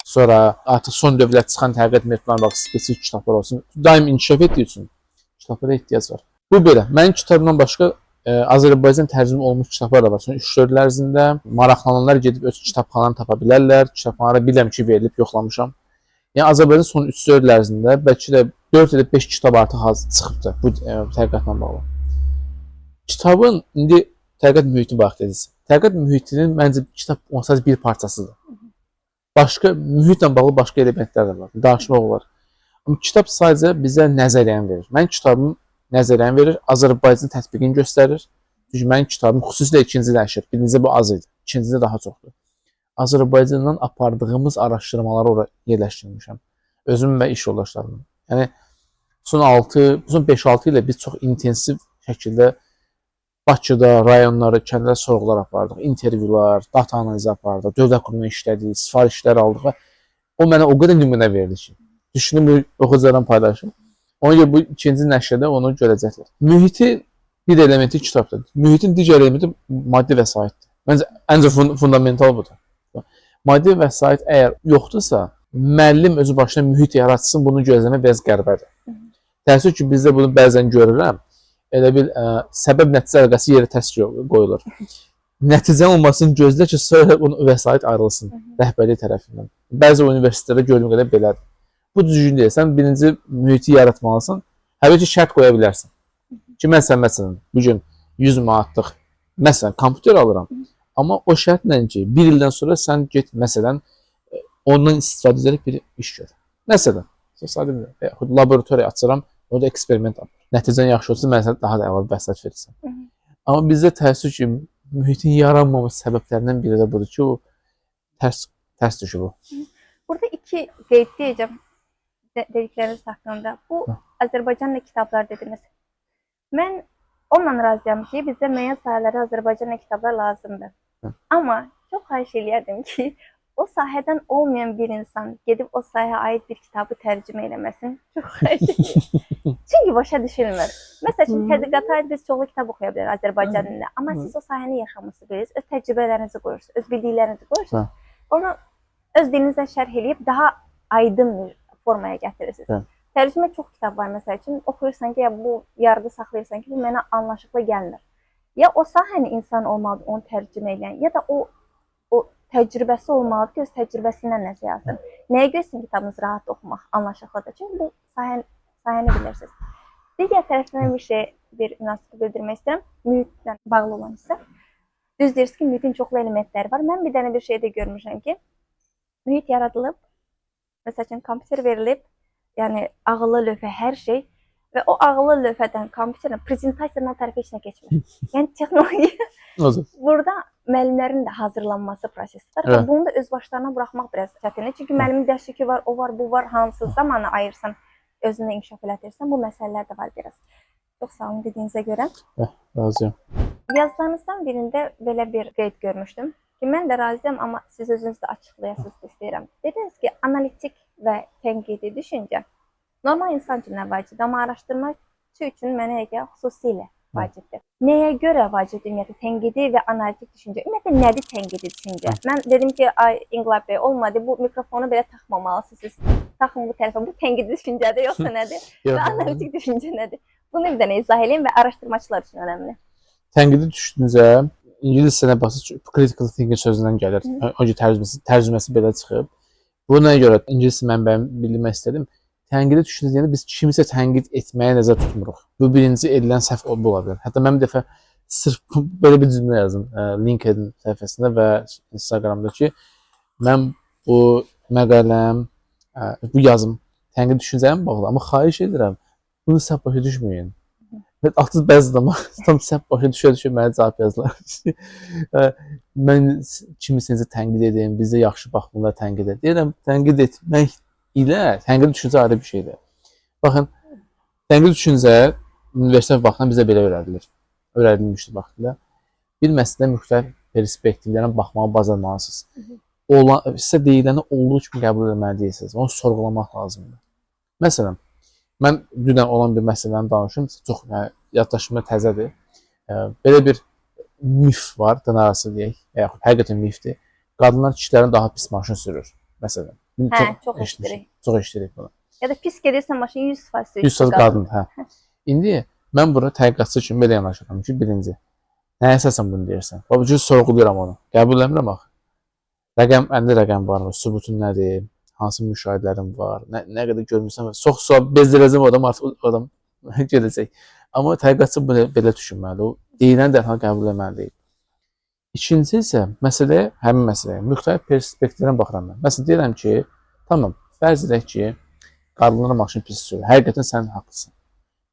Sonra artıq son dövrlər çıxan tədqiqat metodlarına bağlı spesifik kitablar olsun. Daim inkişaf etdiyi üçün kitablara ehtiyac var. Bu belə. Mənim kitabımdan başqa Azərbaycan tərcümə olmuş kitablar da var. Son 3-4 il ərzində maraqlananlar gedib öz kitabxanalarını tapa bilərlər. Kitabxanalara bilirəm ki, verilib, yoxlamışam. Yəni Azərbaycan son 3-4 il ərzində bəlkə də 4 ya da 5 kitab artıq hazır çıxıbdır bu tədqiqatla bağlı. Kitabın indi tədqiqat mühiti baxdınız. Tədqiqat mühitinin məncə kitab sadəcə bir parçasıdır. Başqa mühitlə bağlı başqa elementlər də var. Danışmaq olar. Amma kitab sadəcə bizə nəzəriyyəni verir. Mən kitabım nəzəriyyəni verir, Azərbaycan tətbiqini göstərir. Çünki mənim kitabım xüsusilə ikinci nəşr. Birinci bu az idi, ikincisi daha çoxdur. Azərbaycandan apardığımız araşdırmaları ora yerləşdirmişəm. Özüm və iş yoldaşlarımla. Yəni son 5-6 ilə biz çox intensiv şəkildə Bakıda, rayonları, kəndlərə sorğular apardıq, intervyular, data analizi apardıq, dövlət qurumuna işlədik, sifarişlər aldıq və o mənə o qədər nümunə verdi ki, düşündüm bu oxucularla paylaşım. Ona görə bu ikinci nəşrdə onu görəcəklər. Mühiti bir elementi kitabdır. Mühitin digər elementi maddi vəsaitdir. Məncə ən fundamental budur. Maddi vəsait əgər yoxdursa, müəllim özü başına mühit yaratsın, bunu gözləmək biraz qəribədir. Təəssüf ki, bizdə bunu bəzən görürəm. Elə bil səbəb nəticə əlaqəsi yeri təs qoyulur. Nəticə olmasını gözlə ki, sonra bunun vəsait ayrılsın rəhbərlik tərəfindən. Bəzi universitetlərdə gördüyüm qədər belədir. Bu düzgün deyil. Sən birinci mühiti yaratmalısan. Hələ ki, şərt qoya bilərsən. Ki, məsələn, bu gün 100 manatlıq, məsələn, kompüter alıram. Amma o şərtlə ki, bir ildən sonra sən get, məsələn, ondan istifadə edərək bir iş gör. Məsələn, laboratoriya açıram, orada eksperiment apar. Nəticən yaxşı olsa, mən sənə daha da əlavə vəsait verirsən. Amma bizdə təəssüf ki, mühitin yaranmaması səbəblərindən biri də budur ki, o tərs düşür bu. Burada iki qeyd deyəcəm dedikləriniz haqqında. Bu Azərbaycanla kitablar dediniz. Mən onunla razıyam ki, bizdə müəyyən sahələrdə Azərbaycanla kitablar lazımdır. Amma çox xahiş eləyərdim ki, o sahədən olmayan bir insan gedib o sahəyə aid bir kitabı tərcümə eləməsin. Çox xahiş edirəm. Çünki başa düşülmür. Məsələn, tədqiqata aid biz çoxlu kitab oxuya bilərik Azərbaycan dilində. Amma siz o sahəni yaşamısınız, öz təcrübələrinizi qoyursunuz, öz bildiklərinizi qoyursunuz. Onu öz dilinizlə şərh edib daha aydın bir formaya gətirirsiniz. Tərcümə çox kitab var məsəl üçün. Oxuyursan ki, ya bu yarıda saxlayırsan ki, bu mənə anlaşıqlı gəlmir. Ya o sahəni insan olmalıdır, onu tərcümə edən, ya da o təcrübəsi olmalıdır ki, öz təcrübəsindən nəsə yazsın. Nəyə görsün kitabınız rahat oxumaq, anlaşıqlıdır. Çünki bu sahəni bilirsiniz. Digər tərəfdən bir münasibət bildirmək istəyirəm. Mühitlə bağlı olan isə. Düz deyirsiniz ki, mühitin çoxlu elementləri var. Mən bir dənə bir şeydə görmüşəm ki, mühit yaradılıb, məsəl üçün kompüter verilib, yəni ağıllı lövhə hər şey və o ağıllı lövhədən kompüterlə prezentasiyadan tərəfə heç nə keçmir. Yəni texnologiya burada müəllimlərin də hazırlanması prosesi var. Və bunu da öz başlarına buraxmaq biraz çətindir. Çünki müəllimin dərs yükü var, o var, bu var, hansı zamanı ayırsan, özünü inkişaf elətdirsən, bu məsələlər də var biraz. Çox sağ olun dediyinizə görə. Razıyam. Yazılarınızdan birində belə bir qeyd görmüşdüm ki, mən də razıyam, amma siz özünüz də açıqlayasınız istəyirəm. Dediniz ki, analitik və tənqidi düşüncə normal insan üçün nə vacibdir, amma araşdırmacı üçün mənə elə xüsusilə vacibdir. Nəyə görə vacibdir ümumiyyətlə tənqidi və analitik düşüncə? Ümumiyyətlə nədir tənqidi düşüncə? Mən dedim ki, ay İnqilab bəy, olmadı, bu mikrofonu belə taxmamalısınız. Siz taxın bu tərəfə. Bu tənqidi düşüncədir, yoxsa nədir? Və analitik düşüncə nədir? Bunu bir dənə izah edin və araşdırmacılar üçün önəmli. Tənqidi düşüncə ingiliscə basit critical thinking sözündən gəlir. Öncə tərcüməsi belə çıxıb. Buna görə ingilis mənbəyimi bildirmək istədim. Tənqidi düşüncə deyəndə biz kimisə tənqid etməyə nəzər tutmuruq. Bu birinci edilən səhv ola bilər. Hətta mən bir dəfə sırf belə bir cümlə yazdım LinkedIn səhifəsində və Instagramda ki, mən bu məqaləm, bu yazım tənqid düşüncəyə bağlı, amma xahiş edirəm, bunu səhv başa düşməyin. Və artıq bəzi zaman tam səhv başa düşə mənə cavab yazdılar. Mən kimisə tənqid edeyim, bizdə yaxşı baxımlar tənqid edir. Deyirəm, tənqid etmək ilə tənqidi düşüncə ayrı bir şeydir. Baxın, tənqidi düşüncə universitet vaxtında bizə belə öyrədilmişdi vaxtında. Bir məsələdə müxtəlif perspektivlərdən baxmağa bacarmalısınız. Sizə deyiləni olduğu kimi qəbul etməli deyilsiniz. Onu sorğulamaq lazımdır. Məsələn, mən dünən olan bir məsələni danışım, çox yaddaşımda təzədir. Belə bir mif var, dınarası deyək, yaxud həqiqətən mifdir. Qadınlar kişilərin daha pis maşın sürür, məsələn. Çox eşitirik. Çox eşitirik bunu. Ya da pis gedirsən maşın 100% 100% qadın, hə. İndi mən buna tədqiqatçı kimi belə yanaşıram ki, birinci, nəyə əsasən bunu deyirsən? Bu cür sorğuluyorum onu. Qəbul etmirəm axı. Əlində rəqəm var mı? Sübutun nədir? Hansı müşahidələrin var? Nə qədər görmüsən? Çox sual bezdirəcəm adam, artıq adam gedəcək. Amma tədqiqatçı belə düşünməli. O deyilən dərhal qəbul etməli deyil. İkincisi isə həmin məsələyə müxtəlif perspektivlərdən baxıram mən. Məsələn, deyirəm ki, tamam, fərz edək ki, qadınlara maşın pis sürür. Həqiqətən sən haqlısan.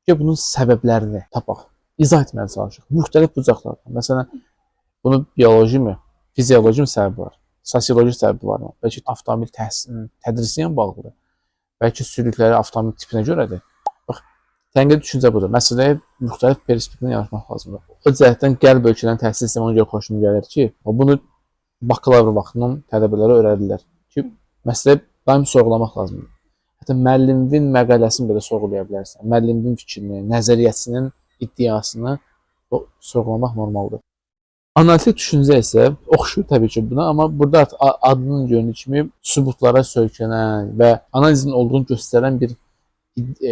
Ki, bunun səbəblərini tapaq, izah etməyə çalışaq. Müxtəlif bucaqlardan. Məsələn, bunun bioloji mi, fizioloji mi səbəbi var? sosioloji səbəbi var mı? Bəlkə avtomobil tədrisi ilə bağlıdır. Bəlkə sürükləri avtomobil tipinə görədir. Bax, tənqidi düşüncə budur. Məsələyə müxtəlif perspektivdən yanaşmaq lazımdır. O cəhətdən qərb ölkələrin təhsil sistemi ona görə xoşuma gəlir ki, bunu bakalavr vaxtından tələbələrə öyrədirlər ki, məsələ daim sorğulamaq lazımdır. Hətta müəllimin məqaləsini belə sorğulaya bilərsən. Müəllimin fikrini, nəzəriyyəsinin iddiasını sorğulamaq normaldır. Analitik düşüncə isə oxşur təbii ki buna, amma burada adının göründüyü kimi sübutlara söykənən və analizin olduğunu göstərən bir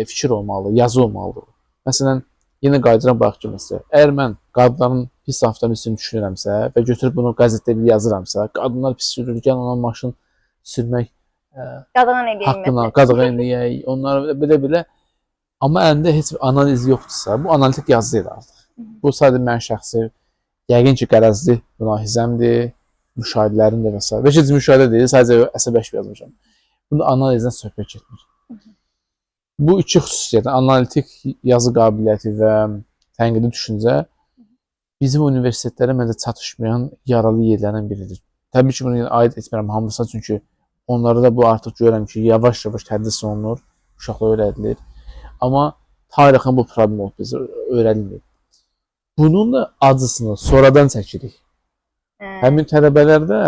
fikir olmalıdır, yazı olmalıdır. Məsələn, yenə qayıdıram bayaq ki məsələ. Əgər mən qadınların pis avtomobilini düşünürəmsə və götürüb bunu qəzetdə bir yazıramsa, qadınlar pis sürür, gəl ona maşın sürmək haqqında qadağan eləyək, onları belə. Amma əndə heç bir analiz yoxdursa, bu analitik yazı deyil artıq. Bu sadəcə mənim şəxsi yəqin ki, qərəzli mülahizəmdir, müşahidələrin də və s. Və ki, müşahidə deyil, sadəcə əsəbəşb yazmışam. Bunda analizdən söhbət getmir. Bu iki xüsusiyyət, analitik yazı qabiliyyəti və tənqidi düşüncə bizim universitetlərə məncə çatışmayan yaralı yerlərdən biridir. Təbii ki, bunu aid etmirəm hamısına, çünki onları da bu artıq görürəm ki, yavaş-yavaş tədris olunur, uşaqlar öyrədilir. Amma tarixən bu problem olub, biz öyrədilmir. Bunun da acısını sonradan çəkirik. Həmin tələbələr də,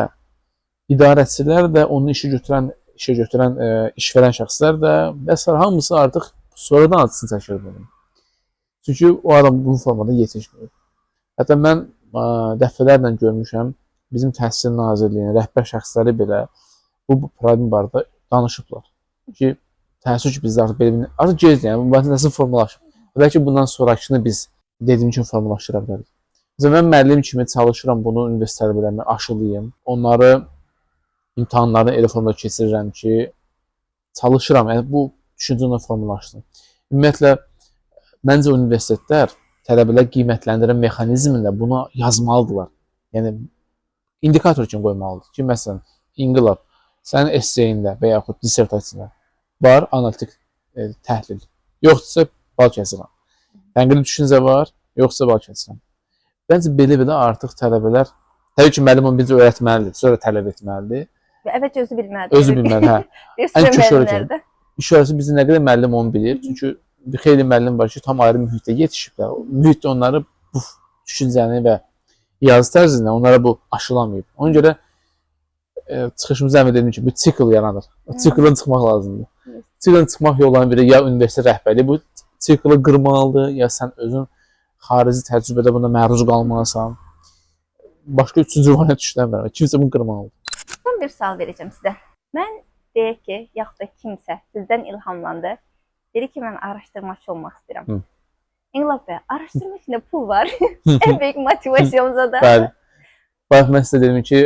idarəçilər də, onu işə götürən iş verən şəxslər də və s. hamısı artıq sonradan acısını çəkir bunun. Çünki o adam bu formada yetişmir. Hətta mən dəfələrlə görmüşəm, bizim Təhsil Nazirliyinin rəhbər şəxsləri belə bu problem barədə danışıblar. Ki, təəssüf ki, biz artıq belə artıq gecdir, yəni bu nəsil formalaşıb. Bəlkə bundan sonrakını biz dediyim kimi formalaşdıra bilərik. Mən müəllim kimi çalışıram bunu universitet tələbələrimə aşılayım. Onları imtahanlarını elə formada keçirirəm ki, çalışıram. Yəni bu düşüncə ilə formalaşsın. Ümumiyyətlə, məncə universitetlər tələbələr qiymətləndirən mexanizmində buna yazmalıdırlar. Yəni indikator kimi qoymalıdır ki, məsələn, inqilab sənin esseyində və yaxud dissertasiyasında var analitik təhlil. Yoxdursa bal kəsirəm. Tənqidi düşüncə var, yoxsa bal kəsirəm. Bəncə belə artıq tələbələr, təbii ki, müəllim onu birinci öyrətməlidir, sonra tələb etməlidir. Və əvvəlcə özü bilməlidir. Özü bilməli, hə. Ən köşörəkən. İş öyrəsi bizdə nə qədər müəllim onu bilir. Çünki bir xeyli müəllim var ki, tam ayrı mühitdə yetişiblər. Mühitdə onları bu düşüncəni və yazı tərzindən onlara bu aşılamayıb. Ona görə çıxışımızda əvvəl dedim ki, bu sikl yaranır. O sikldan çıxmaq lazımdır. Sikldan çıxmaq yollarının biri ya universitet rəhbərliyi bu siklı qırmalıdır, ya sən özün xarici təcrübədə buna məruz qalmalısan. Başqa üçüncü variant düşünürəm. Kimsə bunu qırmalıdır. Son bir sual verəcəm sizə. Mən deyək ki, yaxud da kimsə sizdən ilhamlandı. Dedi ki, mən araşdırmaçı olmaq istəyirəm. İnqilab bəy, araşdırma içində pul var. Ən böyük motivasiyamıza da. Bəli. Bax, mən sizə dedim ki,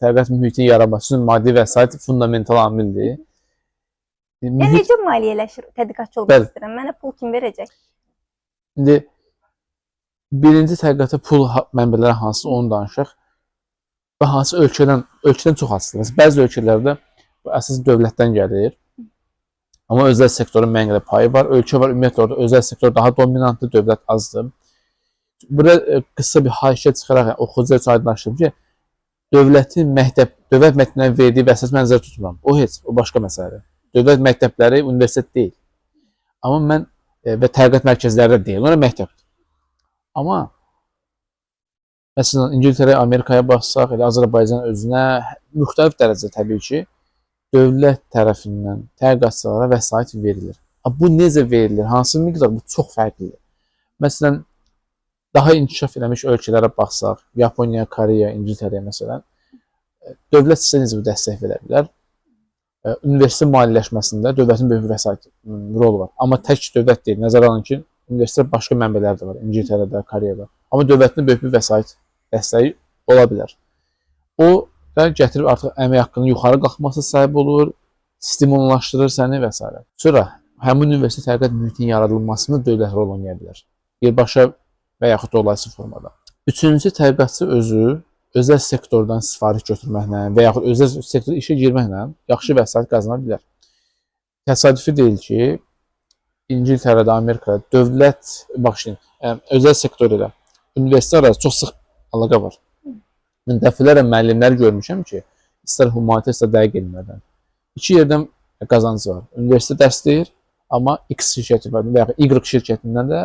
təbiət mühitin yaranması üçün maddi vəsait fundamental amildir. Necə maliyyələşir tədqiqatçı olmaq istəyirəm? Mənə pul kim verəcək? İndi birinci tədqiqata pul mənbələri hansı onu danışaq və hansı ölkədən çox asılıdır. Bəzi ölkələrdə bu əsas dövlətdən gəlir. Amma özəl sektorun müəyyən qədər payı var. Ölkə var, ümumiyyətlə orada özəl sektor daha dominantdır, dövlət azdır. Burada qısa bir haşiyə çıxaraq oxucular üçün aydınlaşdırım ki, dövlət məktəbindən verdiyi vəsait mən nəzərdə tutmuram. O heç, o başqa məsələdir. Dövlət məktəbləri universitet deyil. Amma mən və tədqiqat mərkəzləri də deyil, onlar məktəbdir. Amma məsələn, İngiltərə, Amerikaya baxsaq, elə Azərbaycan özünə müxtəlif dərəcədə təbii ki, dövlət tərəfindən tədqiqatçılara vəsait verilir. Bu necə verilir? Hansı miqdar? Bu çox fərqlidir. Məsələn, daha inkişaf etmiş ölkələrə baxsaq, Yaponiya, Koreya, İngiltərəyə məsələn, dövlət sizə necə bir dəstək verə bilər? Universitet maliyyələşməsində dövlətin böyük bir vəsait rolu var. Amma tək dövlət deyil. Nəzərə alın ki, universitet başqa mənbələr də var. İngiltərədə, Koreyada. Amma dövlətin böyük bir vəsait dəstəyi ola bilər. O da gətirib artıq əmək haqqının yuxarı qalxması səbəb olur, stimullaşdırır səni və s. Sonra həmin universitet tədqiqat mühitinin yaradılmasında dövlət rol oynaya bilər. Birbaşa və yaxud dolayısı formada. Üçüncü, tədqiqatçı özü özəl sektordan sifariş götürməklə və yaxud özəl sektorda işə girməklə yaxşı vəsait qazana bilər. Təsadüfi deyil ki, İngiltərədə, Amerikada dövlət, baxın, özəl sektor ilə universitet arası çox sıx əlaqə var. Mən dəfələrlə müəllimlər görmüşəm ki, istər humanitar, istər dəqiq elmlərdən. İki yerdən qazancı var. Universitet dəstəyir, amma X şirkəti var və ya Y şirkətindən də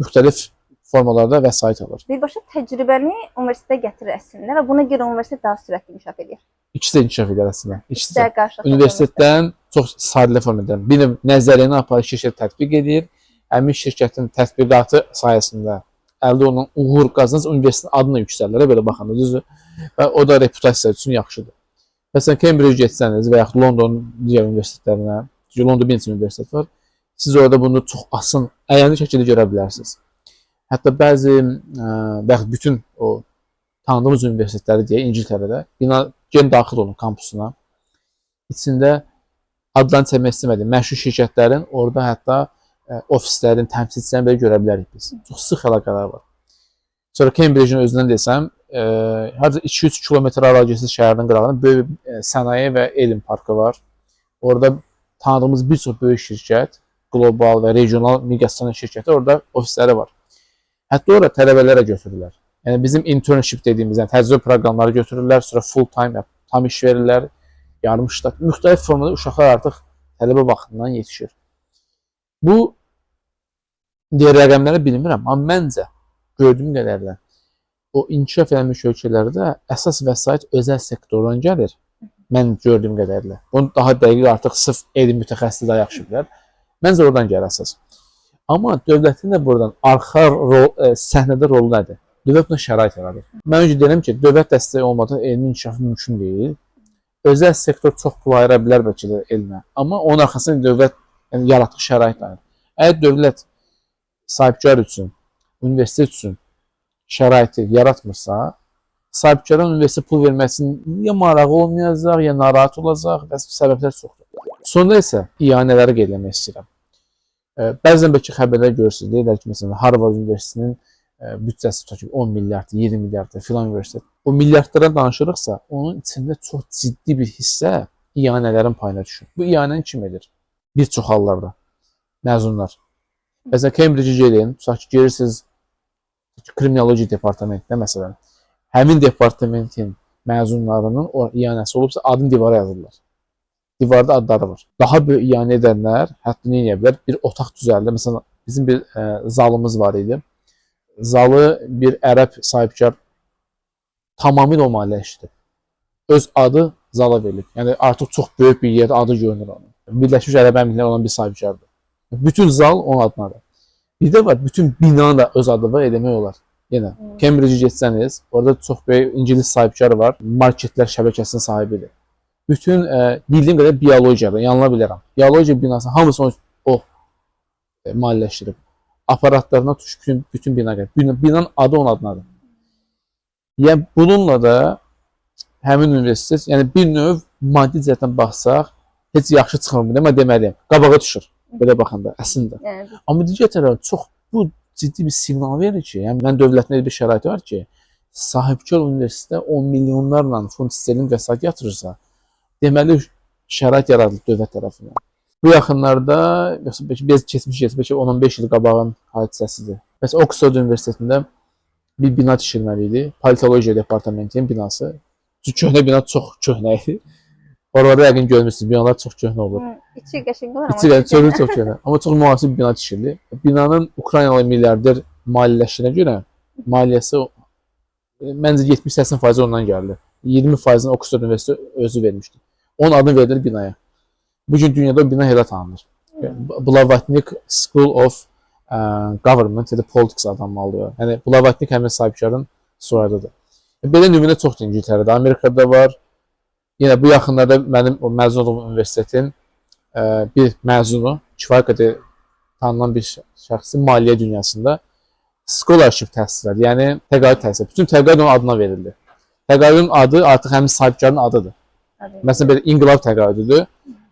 müxtəlif formalarda vəsait alır. Birbaşa təcrübəni universitetə gətirir əslində və buna görə universitet daha sürətli inkişaf edir. İkisi də inkişaf edir əslində. İkisi də. Qarşılıqlı Universitetdən çox sadə formada bir növ nəzəriyyəni aparır, şirkət tətbiq edir. Həmin şirkətin tətbiqatı sayəsində əldə olunan uğur qazanc universitetin adına yüksəlir, belə baxanda düzdür. Və o da reputasiya üçün yaxşıdır. Məsələn, Cambridge getsəniz və yaxud London digər universitetlərinə, çünki Londonda bir neçə universitet var, siz orada bunu çox asan, əyani şəkildə görə bilərsiniz. Hətta bəzi və yaxud bütün o tanıdığımız universitetləri deyə İngiltərədə bina gen daxil olun kampusuna. İçində adlarını çəkmək istəmədim. Məşhur şirkətlərin orada hətta ofislərin, təmsilçilərini belə görə bilərik biz. Çox sıx əlaqələr var. Sonra Cambridge-in özündən desəm, harca 2-3 kilometr ərazisi şəhərin qırağında böyük sənaye və elm parkı var. Orada tanıdığımız bir çox böyük şirkət, qlobal və regional miqyaslı şirkətlər orada ofisləri var. Hətta ora tələbələrə götürürlər. Yəni bizim internship dediyimiz, yəni təcrübə proqramları götürürlər, sonra full time, tam iş verirlər, yarım ştat, müxtəlif formada uşaqlar artıq tələbə vaxtından yetişir. Bu digər rəqəmləri bilmirəm, amma məncə gördüyüm qədərlə o inkişaf edilmiş ölkələrdə əsas vəsait özəl sektordan gəlir. Mən gördüyüm qədərlə. Bunu daha dəqiq artıq sırf elm mütəxəssisi daha yaxşı bilər. Məncə oradan gəlir əsas. Amma dövlətin də buradan arxa səhnədə rolu nədir? Dövlət buna şərait yaradır. Mən öncə deyirəm ki, dövlət dəstəyi olmadan elmin inkişafı mümkün deyil. Özəl sektor çox pul ayıra bilər bəlkə də elmə. Amma onun arxasında dövlət yaratdığı şərait dayanır. Əgər dövlət sahibkar üçün, universitet üçün şəraiti yaratmırsa, sahibkara universitet pul verməsinin ya marağı olmayacaq, ya narahat olacaq və səbəblər çoxdur. Sonda isə iyanələri qeyd etmək istəyirəm. Bəzən bəlkə xəbərlər görürsünüz, deyirlər ki, məsələn, Harvard Universitetinin büdcəsi tutaq ki, 10 milyarddır, 20 milyarddır filan universitet. O milyardlara danışırıqsa, onun içində çox ciddi bir hissə iyanələrin payına düşür. Bu iyanəni kim edir? Bir çox hallarda məzunlar. Məsələn, Cambridge-i gelin, tutaq ki, gelirsiniz kriminologiya departamentində məsələn, həmin departamentin məzunlarının o iyanəsi olubsa, adını divara yazırlar. Divarda adları var. Daha böyük iyanə edənlər hətta nə edə bilər? Bir otaq düzəldir. Məsələn, bizim bir zalımız var idi. Zalı bir ərəb sahibkar tamamilə o maliyyələşdi. Öz adı zala verilib. Yəni artıq çox böyük bir yerdə adı görünür onun. Birləşmiş Ərəb Əmirlikləri olan bir sahibkardır. Bütün zal onun adınadır. Bir də var, bütün bina da öz adı var, eləmək olar. Yenə, Cambridge-i getsəniz, orada çox böyük İngilis sahibkarı var, marketlər şəbəkəsinin sahibidir. Bütün bildiyim qədər biologiyadır, yanıla bilərəm. Biologiya binası hamısını o maliyyələşdirib. Aparatlarına tuş bütün bina gəlir. Binanın adı onun adınadır. Yəni, bununla da həmin universitet, yəni bir növ maddi cəhətdən baxsaq, heç yaxşı çıxmır. Mən deməliyim, qabağa düşür. Belə baxanda, əslində. Amma digər tərəfdən çox bu ciddi bir siqnal verir ki, yəni mən dövlətin bir şəraiti var ki, sahibkar universitetdə 10 milyonlarla fond sterlin vəsait yatırırsa, deməli şərait yaradılıb dövlət tərəfindən. Bu yaxınlarda, biz keçmiş, bəlkə 10-15 il qabağın hadisəsidir. Məsələn, Oxford Universitetində bir bina tikilməli idi. Politologiya departamentinin binası. Çünki köhnə bina çox köhnə idi. Orada yəqin görmüşsünüz, binalar çox köhnə olur. İçi qəşəng olur, amma çox köhnə. Amma çox müasir bir bina tikildi. Binanın Ukraynalı milyarder maliyyələşdirənə görə maliyyəsi məncə 70-80% ondan gəldi. 20%-ni Oxford Universiteti özü vermişdi. Onun adını verilir binaya. Bugün dünyada o bina elə tanınır. Blavatnik School of Government ya da Politics adlanmalıdır. Yəni Blavatnik həmin sahibkarın soyadıdır. Belə nümunə çoxdur İngiltərədə, Amerikada var. Yenə bu yaxınlarda mənim məzun olduğum universitetin bir məzunu, kifayət qədər tanınan bir şəxsi maliyyə dünyasında scholarship təhsil edir. Yəni təqaüd təhsil. Bütün təqaüd onun adına verildi. Təqaüdün adı artıq həmin sahibkarın adıdır. Məsələn, belə inqilab təqaüdüdür.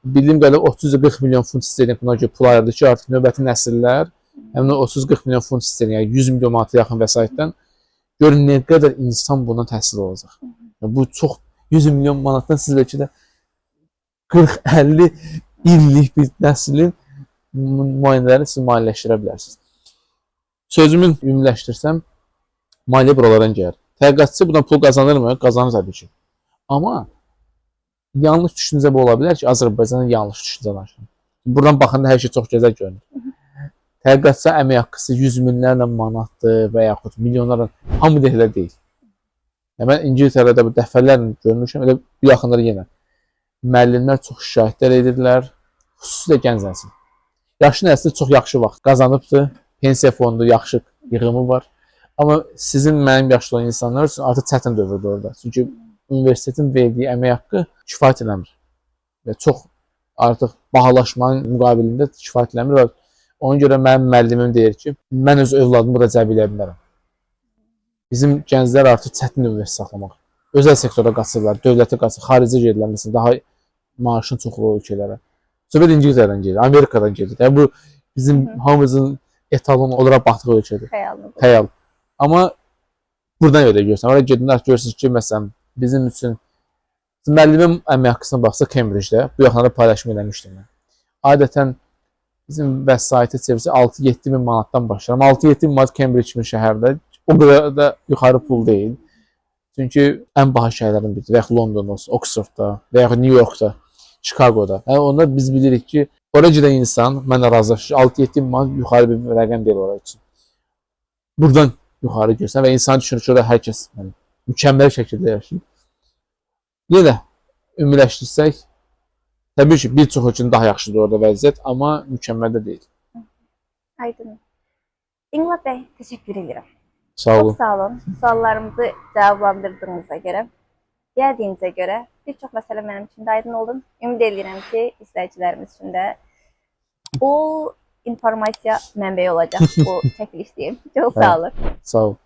Bildiyim qədər 30-40 milyon funt sterlin buna görə pul ayırdı ki, artıq növbəti nəsillər həmin 30-40 milyon funt sterlin, yəni 100 milyon manata yaxın vəsaitdən görün nə qədər insan bundan təhsil olacaq. Bu çox 100 milyon manatdan siz bəlkə də 40-50 illik bir nəslin müayinələrini siz maliyyələşdirə bilərsiniz. Sözümü ümumiləşdirsəm, maliyyə buralardan gəlir. Tədqiqatçı bundan pul qazanırmı? Qazanır təbii ki. Amma yanlış düşüncə bu ola bilər ki, Azərbaycanın yanlış düşüncə danışır. Buradan baxanda hər şey çox gözəl görünür. Həqiqətsə əmək haqqısı 100 minlərlə manatdır və yaxud milyonlarla, hamı da elə deyil. Mən İngiltərədə bu dəfələrlə görmüşəm, elə bu yaxınları yenə. Müəllimlər çox şikayətlər edirlər, xüsusilə gənc nəsil. Yaşlı nəsil çox yaxşı vaxt qazanıbdır, pensiya fondu yaxşı yığımı var. Amma sizin mənim yaşlı olan insanlar üçün artıq çətin dövrdür orada. Çünki universitetin verdiyi əmək haqqı kifayət eləmir. Və çox artıq bahalaşmanın müqabilində kifayət eləmir. Ona görə mənim müəllimim deyir ki, mən öz övladımı bura cəlb edə bilərəm. Bizim gənclər artıq çətin universitet saxlamaq. Özəl sektora qaçırlar, dövlətə qaçır, xaricə gedirlər, məsələn, daha maaşın çoxluğu ölkələrə. Söhbət İngiltərədən gedir, Amerikadan gedir. Yəni bu bizim hamımızın etalon olaraq baxdığı ölkədir. Xəyal. Amma buradan elə görürsən. Oraya gedəndə görürsünüz ki, məsələn, bizim üçün müəllimim əmək haqqısına baxsa Cambridge-də, bu yaxınlarda paylaşım eləmişdim mən. Adətən bizim vəsaiti çevirisi 6-7 min manatdan başlar. Amma 6-7 min manat Cambridge kimi şəhərdə o qədər də yuxarı pul deyil. Çünki ən baha şəhərlərdən biridir. Və yaxud London olsun, Oxfordda, və yaxud New Yorkda, Chicagoda. Yəni onda biz bilirik ki, oraya gedən insan, mənlə razılaşır, 6-7 min manat yuxarı bir rəqəm deyil oraya üçün. Buradan yuxarı görsən və insan düşünür ki, orada hər kəs mükəmməl şəkildə yaşayır. Yenə ümumiləşdirsək, təbii ki, bir çox üçün daha yaxşıdır orada vəziyyət, amma mükəmməl də deyil. Aydın. İnqilab bəy, təşəkkür edirəm. Sağ olun. Çox sağ olun. Suallarımızı cavablandırdığınıza görə, gəldiyinizə görə bir çox məsələ mənim üçün də aydın oldu. Ümid edirəm ki, izləyicilərimiz üçün də bu informasiya mənbəyi olacaq bu çəkiliş deyim. Çox sağ olun. Sağ olun.